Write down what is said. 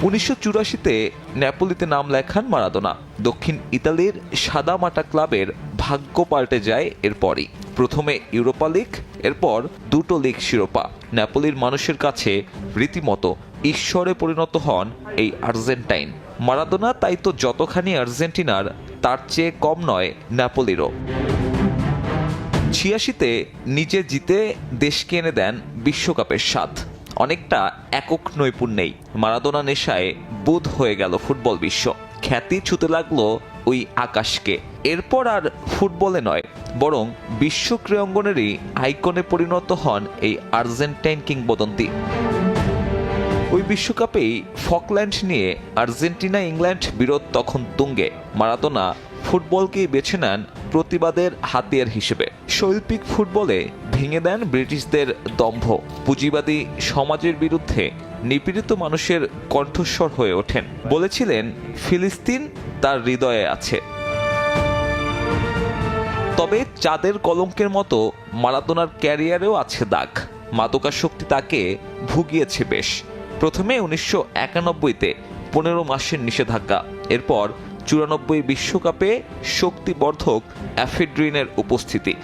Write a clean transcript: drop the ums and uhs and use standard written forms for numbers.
1984-তে নেপোলিতে নাম লেখান মারাদোনা। দক্ষিণ ইতালির সাদামাটা ক্লাবের ভাগ্য পাল্টে যায় এরপরই। প্রথমে ইউরোপা লিগ, এরপর দুটো লিগ শিরোপা। নেপোলির মানুষের কাছে রীতিমতো ঈশ্বরে পরিণত হন এই আর্জেন্টাইন। মারাদোনা তাই তো যতখানি আর্জেন্টিনার, তার চেয়ে কম নয় নেপোলিরও। 86-তে নিজে জিতে দেশকে এনে দেন বিশ্বকাপের স্বাদ। অনেকটা একক নৈপুণ্যেই মারাদোনা নেশায় বুঁদ হয়ে গেল ফুটবল বিশ্ব। খ্যাতি ছুতে লাগলো ওই আকাশকে। এরপর আর ফুটবলে নয়, বরং বিশ্ব ক্রীড়াঙ্গনেরই আইকনে পরিণত হন এই আর্জেন্টাইন কিংবদন্তি। ওই বিশ্বকাপেই ফকল্যান্ড নিয়ে আর্জেন্টিনা ইংল্যান্ড বিরোধ তখন তুঙ্গে। মারাদোনা ফুটবলকেই বেছে নেন প্রতিবাদের হাতিয়ার হিসেবে। শৈল্পিক ফুটবলে ভেঙে দেন ব্রিটিশদের দম্ভ। পুঁজিবাদী সমাজের বিরুদ্ধে নিপীড়িত মানুষের কণ্ঠস্বর হয়ে ওঠেন। বলেছিলেন, ফিলিস্তিন তার হৃদয়ে আছে। তবে চাঁদের কলঙ্কের মতো মারাদোনার ক্যারিয়ারেও আছে দাগ। মাদকাসক্তি তাকে ভুগিয়েছে বেশ। প্রথমে 1991-তে 15 মাসের নিষেধাজ্ঞা, এরপর 94 বিশ্বকাপে শক্তিবর্ধক অ্যাফেড্রিনের উপস্থিতি।